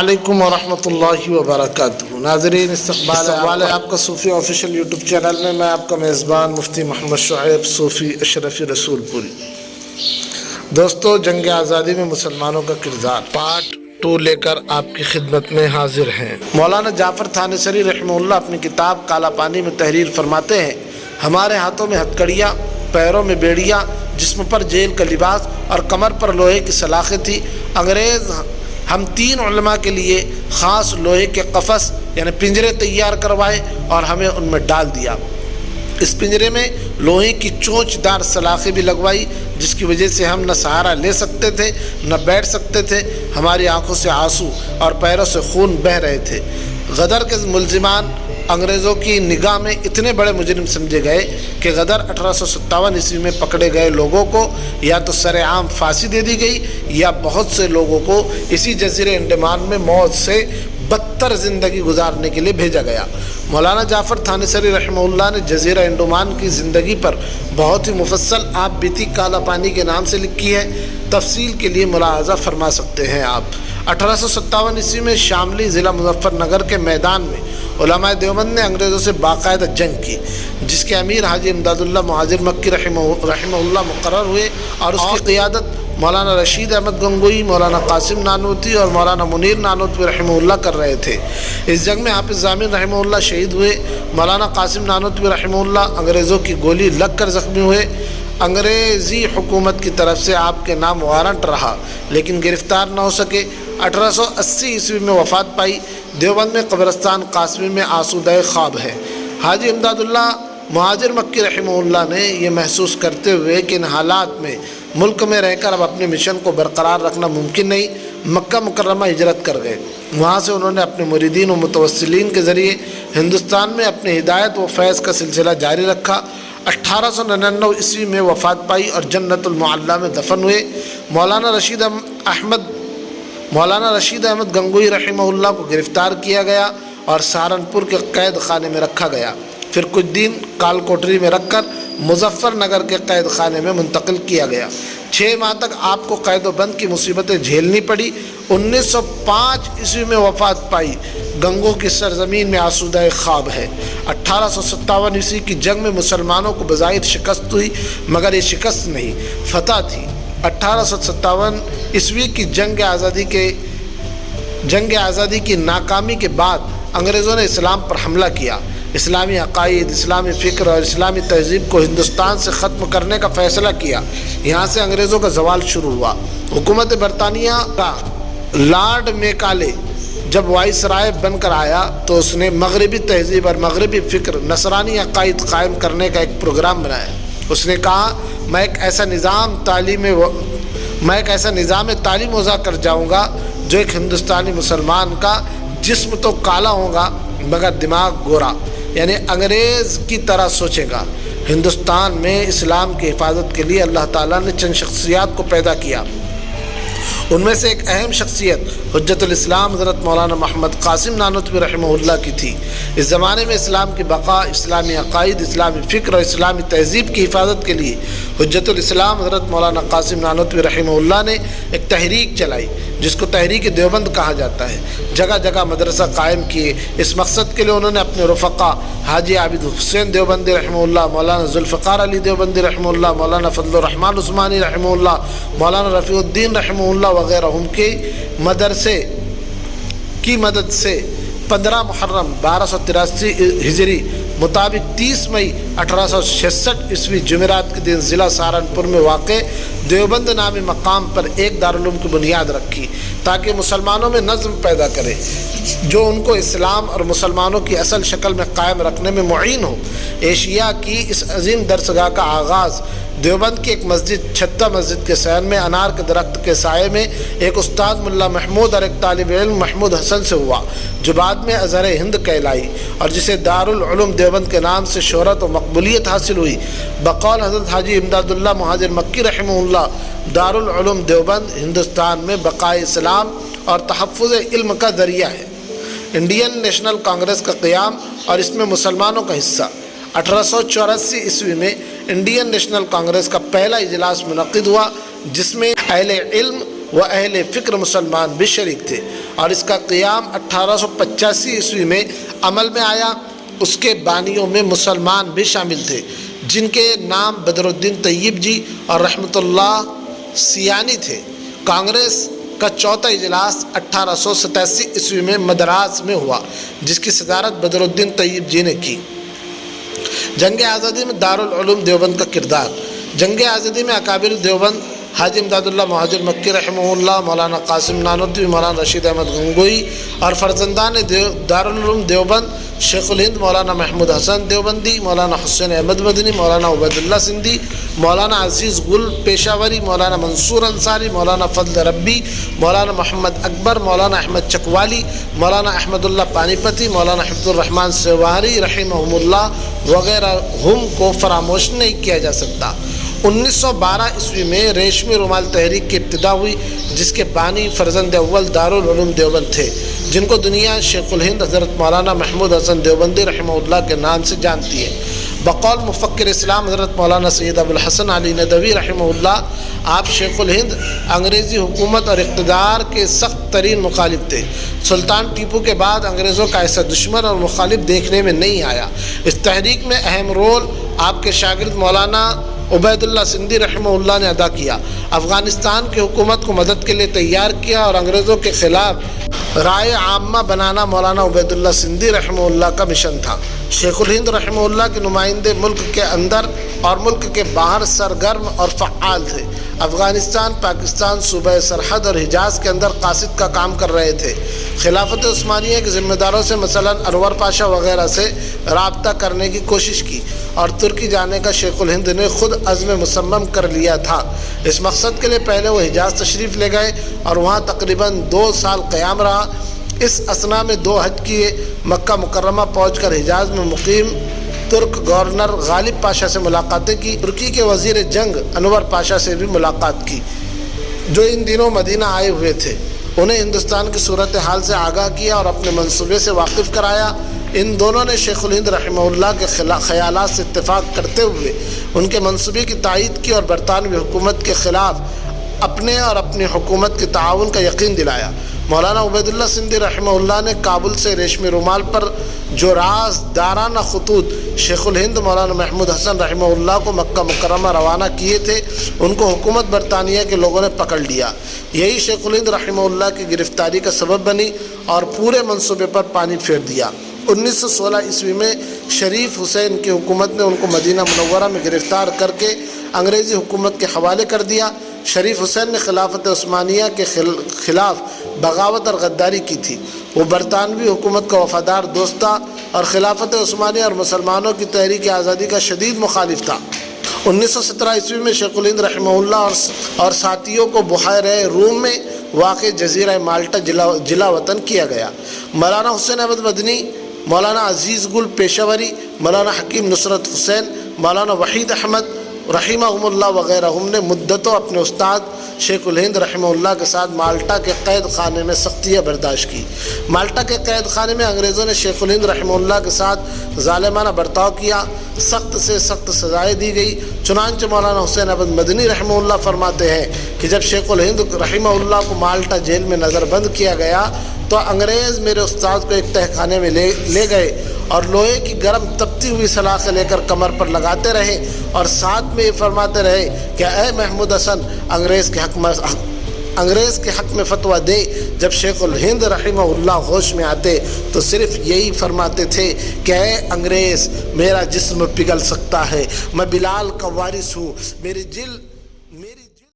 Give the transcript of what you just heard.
علیکم ورحمۃ اللہ وبرکاتہ۔ ناظرین، استقبال ہے آپ کا صوفی آفیشیل یوٹیوب چینل میں۔ آپ کا میزبان مفتی محمد شعیب صوفی اشرفی رسول پوری۔ دوستو، جنگ آزادی میں مسلمانوں کا کردار پارٹ 2 لے کر آپ کی خدمت میں حاضر ہیں۔ مولانا جعفر تھانیسری رحمہ اللہ اپنی کتاب کالا پانی میں تحریر فرماتے ہیں، ہمارے ہاتھوں میں ہتھکڑیاں، پیروں میں بیڑیاں، جسم پر جیل کا لباس اور کمر پر لوہے کی سلاخیں تھی۔ انگریز ہم 3 علماء کے لیے خاص لوہے کے قفس یعنی پنجرے تیار کروائے اور ہمیں ان میں ڈال دیا۔ اس پنجرے میں لوہے کی چونچ دار سلاخیں بھی لگوائی، جس کی وجہ سے ہم نہ سہارا لے سکتے تھے نہ بیٹھ سکتے تھے۔ ہماری آنکھوں سے آنسو اور پیروں سے خون بہہ رہے تھے۔ غدر کے ملزمان انگریزوں کی نگاہ میں اتنے بڑے مجرم سمجھے گئے کہ غدر 1857 عیسوی میں پکڑے گئے لوگوں کو یا تو سرعام پھانسی دے دی گئی یا بہت سے لوگوں کو اسی جزیرے انڈمان میں موت سے بدتر زندگی گزارنے کے لیے بھیجا گیا۔ مولانا جعفر تھانیسری رحمہ اللہ نے جزیرہ انڈمان کی زندگی پر بہت ہی مفصل آپ بیتی کالا پانی کے نام سے لکھی ہے، تفصیل کے لیے ملاحظہ فرما سکتے ہیں آپ۔ 1857 عیسوی میں شاملی ضلع مظفر نگر کے میدان میں علماء دیوبند نے انگریزوں سے باقاعدہ جنگ کی، جس کے امیر حاجی امداد اللہ مہاجر مکی رحمہ اللہ مقرر ہوئے اور اس کی قیادت مولانا رشید احمد گنگوئی، مولانا قاسم نانوتوی اور مولانا منیر نانوتوی رحمہ اللہ کر رہے تھے۔ اس جنگ میں حافظ ضامن رحمہ اللہ شہید ہوئے۔ مولانا قاسم نانوتوی رحمہ اللہ انگریزوں کی گولی لگ کر زخمی ہوئے۔ انگریزی حکومت کی طرف سے آپ کے نام وارنٹ رہا لیکن گرفتار نہ ہو سکے۔ 1880 عیسوی میں وفات پائی۔ دیوبند میں قبرستان قاسمی میں آسودہ خواب ہے۔ حاجی امداد اللہ مہاجر مکی رحمہ اللہ نے یہ محسوس کرتے ہوئے کہ ان حالات میں ملک میں رہ کر اب اپنے مشن کو برقرار رکھنا ممکن نہیں، مکہ مکرمہ ہجرت کر گئے۔ وہاں سے انہوں نے اپنے مریدین و متوسلین کے ذریعے ہندوستان میں اپنے ہدایت و فیض کا سلسلہ جاری رکھا۔ 1899 عیسوی میں وفات پائی اور جنت المعلیٰ میں دفن ہوئے۔ مولانا رشید احمد گنگوئی رحمہ اللہ کو گرفتار کیا گیا اور سہارنپور کے قید خانے میں رکھا گیا، پھر کچھ دن کال کوٹری میں رکھ کر مظفر نگر کے قید خانے میں منتقل کیا گیا۔ 6 ماہ تک آپ کو قید و بند کی مصیبتیں جھیلنی پڑی۔ 1905 عیسوی میں وفات پائی۔ گنگوں کی سرزمین میں آسودہ خواب ہے۔ 1857 عیسوی کی جنگ میں مسلمانوں کو بظاہر شکست ہوئی مگر یہ شکست نہیں، فتح تھی۔ 1857 عیسوی کی جنگ آزادی کی ناکامی کے بعد انگریزوں نے اسلام پر حملہ کیا۔ اسلامی عقائد، اسلامی فکر اور اسلامی تہذیب کو ہندوستان سے ختم کرنے کا فیصلہ کیا۔ یہاں سے انگریزوں کا زوال شروع ہوا۔ حکومت برطانیہ کا لارڈ میکالے جب وائس رائے بن کر آیا تو اس نے مغربی تہذیب اور مغربی فکر، نصرانی عقائد قائم کرنے کا ایک پروگرام بنایا۔ اس نے کہا، میں ایک ایسا نظام تعلیم وضع کر جاؤں گا جو ایک ہندوستانی مسلمان کا جسم تو کالا ہوگا مگر دماغ گورا، یعنی انگریز کی طرح سوچے گا۔ ہندوستان میں اسلام کی حفاظت کے لیے اللہ تعالیٰ نے چند شخصیات کو پیدا کیا۔ ان میں سے ایک اہم شخصیت حجت الاسلام حضرت مولانا محمد قاسم نانوتوی رحمہ اللہ کی تھی۔ اس زمانے میں اسلام کی بقا، اسلامی عقائد، اسلامی فکر اور اسلامی تہذیب کی حفاظت کے لیے حجت الاسلام حضرت مولانا قاسم نانوتوی رحمہ اللہ نے ایک تحریک چلائی جس کو تحریک دیوبند کہا جاتا ہے۔ جگہ جگہ مدرسہ قائم کیے۔ اس مقصد کے لیے انہوں نے اپنے رفقا حاجی عابد حسین دیوبندی رحمہ اللہ، مولانا ذوالفقار علی دیوبندی رحمہ اللہ، مولانا فضل الرحمن عثمانی رحمہ اللہ، مولانا رفیع الدین رحمہ اللہ وغیرہ کے مدرسے کی مدد سے 15 محرم 1283 ہجری مطابق 30 مئی 1866 عیسوی جمعرات کے دن ضلع سہارنپور میں واقع دیوبند نامی مقام پر ایک دارالعلوم کی بنیاد رکھی تاکہ مسلمانوں میں نظم پیدا کرے جو ان کو اسلام اور مسلمانوں کی اصل شکل میں قائم رکھنے میں معین ہو۔ ایشیا کی اس عظیم درسگاہ کا آغاز دیوبند کی ایک مسجد چھتہ مسجد کے صحن میں انار کے درخت کے سائے میں ایک استاد ملا محمود اور ایک طالب علم محمود حسن سے ہوا جو بعد میں ازہر ہند کہلائی اور جسے دارالعلوم دیوبند کے نام سے شہرت و مقبولیت حاصل ہوئی۔ بقول حضرت حاجی امداد اللہ مہاجر مکی رحمہ اللہ، دارالعلوم دیوبند ہندوستان میں بقائے اسلام اور تحفظ علم کا ذریعہ ہے۔ انڈین نیشنل کانگریس کا قیام اور اس میں مسلمانوں کا حصہ۔ 1884 عیسوی میں انڈین نیشنل کانگریس کا پہلا اجلاس منعقد ہوا جس میں اہل علم و اہل فکر مسلمان بھی شریک تھے، اور اس کا قیام 1885 عیسوی میں عمل میں آیا۔ اس کے بانیوں میں مسلمان بھی شامل تھے، جن کے نام بدر الدین طیب جی اور رحمۃ اللہ سیانی تھے۔ کانگریس کا چوتھا اجلاس 1887 عیسوی میں مدراس میں ہوا، جس کی صدارت بدر الدین طیب جی نے کی۔ جنگ آزادی میں دارالعلوم دیوبند کا کردار۔ جنگ آزادی میں اکابر دیوبند حاجی امداد اللہ مہاجر مکی رحمہ اللہ، مولانا قاسم نانوتوی، مولانا رشید احمد گنگوئی اور فرزندان دارالعلوم دیوبند شیخ الہند مولانا محمود حسن دیوبندی، مولانا حسین احمد مدنی، مولانا عبید اللہ سندھی، مولانا عزیز گل پیشاوری، مولانا منصور انصاری، مولانا فضل ربی، مولانا محمد اکبر، مولانا احمد چکوالی، مولانا احمد اللہ پانی پتی، مولانا حفظ الرحمان سیواری رحمہم اللہ وغیرہ ہم کو فراموش نہیں کیا جا سکتا۔ 1912 عیسوی میں ریشمی رومال تحریک کی ابتدا ہوئی، جس کے بانی فرزند اول دارالعلوم دیوبند تھے، جن کو دنیا شیخ الہند حضرت مولانا محمود حسن دیوبندی رحمہ اللہ کے نام سے جانتی ہے۔ بقول مفکر اسلام حضرت مولانا سید ابو الحسن علی ندوی رحمہ اللہ، آپ شیخ الہند انگریزی حکومت اور اقتدار کے سخت ترین مخالف تھے۔ سلطان ٹیپو کے بعد انگریزوں کا ایسا دشمن اور مخالف دیکھنے میں نہیں آیا۔ اس تحریک میں اہم رول آپ کے شاگرد مولانا عبید اللہ سندھی رحمہ اللہ نے ادا کیا۔ افغانستان کی حکومت کو مدد کے لیے تیار کیا اور انگریزوں کے خلاف رائے عامہ بنانا مولانا عبید اللہ سندھی رحمہ اللہ کا مشن تھا۔ شیخ الہند رحمہ اللہ کے نمائندے ملک کے اندر اور ملک کے باہر سرگرم اور فعال تھے۔ افغانستان، پاکستان، صوبہ سرحد اور حجاز کے اندر قاصد کا کام کر رہے تھے۔ خلافت عثمانیہ کے ذمہ داروں سے مثلا انور پاشا وغیرہ سے رابطہ کرنے کی کوشش کی، اور ترکی جانے کا شیخ الہند نے خود عزم مصمم کر لیا تھا۔ اس مقصد کے لیے پہلے وہ حجاز تشریف لے گئے اور وہاں تقریباً 2 سال قیام رہا۔ اس اثنا میں 2 حج کیے، مکہ مکرمہ پہنچ کر حجاز میں مقیم ترک گورنر غالب پاشا سے ملاقاتیں کی، ترکی کے وزیر جنگ انور پاشا سے بھی ملاقات کی، جو ان دنوں مدینہ آئے ہوئے تھے۔ انہیں ہندوستان کی صورتحال سے آگاہ کیا اور اپنے منصوبے سے واقف کرایا۔ ان دونوں نے شیخ الہند رحمہ اللہ کے خیالات سے اتفاق کرتے ہوئے ان کے منصوبے کی تائید کی اور برطانوی حکومت کے خلاف اپنے اور اپنی حکومت کے تعاون کا یقین دلایا۔ مولانا عبید اللہ سندھی رحمہ اللہ نے کابل سے ریشمی رومال پر جو رازدارانہ خطوط شیخ الہند مولانا محمود حسن رحمہ اللہ کو مکہ مکرمہ روانہ کیے تھے، ان کو حکومت برطانیہ کے لوگوں نے پکڑ لیا۔ یہی شیخ الہند رحمہ اللہ کی گرفتاری کا سبب بنی اور پورے منصوبے پر پانی پھیر دیا۔ 1916 عیسوی میں شریف حسین کی حکومت نے ان کو مدینہ منورہ میں گرفتار کر کے انگریزی حکومت کے حوالے کر دیا۔ شریف حسین نے خلافت عثمانیہ کے خلاف بغاوت اور غداری کی تھی۔ وہ برطانوی حکومت کا وفادار دوست تھا اور خلافت عثمانیہ اور مسلمانوں کی تحریک آزادی کا شدید مخالف تھا۔ 1917 عیسوی میں شیخ الہند رحمہ اللہ اور ساتھیوں کو بحیرہ روم میں واقع جزیرہ مالٹا جلا وطن کیا گیا۔ مولانا حسین احمد مدنی، مولانا عزیز گل پیشاوری، مولانا حکیم نصرت حسین، مولانا وحید احمد رحمہم اللہ وغیرہ ہم نے مدتوں اپنے استاد شیخ الہند رحمہ اللہ کے ساتھ مالٹا کے قید خانے میں سختیاں برداشت کی۔ مالٹا کے قید خانے میں انگریزوں نے شیخ الہند رحمہ اللہ کے ساتھ ظالمانہ برتاؤ کیا، سخت سے سخت سزائیں دی گئی۔ چنانچہ مولانا حسین احمد مدنی رحمہ اللہ فرماتے ہیں کہ جب شیخ الہند رحمہ اللہ کو مالٹا جیل میں نظر بند کیا گیا تو انگریز میرے استاد کو ایک تہہ خانے میں لے گئے اور لوہے کی گرم تپتی ہوئی سلاخیں لے کر کمر پر لگاتے رہے اور ساتھ میں یہ فرماتے رہے کہ اے محمود حسن انگریز کے حق میں فتویٰ دے۔ جب شیخ الہند رحمہ اللہ ہوش میں آتے تو صرف یہی فرماتے تھے کہ اے انگریز، میرا جسم پگھل سکتا ہے، میں بلال کا وارث ہوں، میری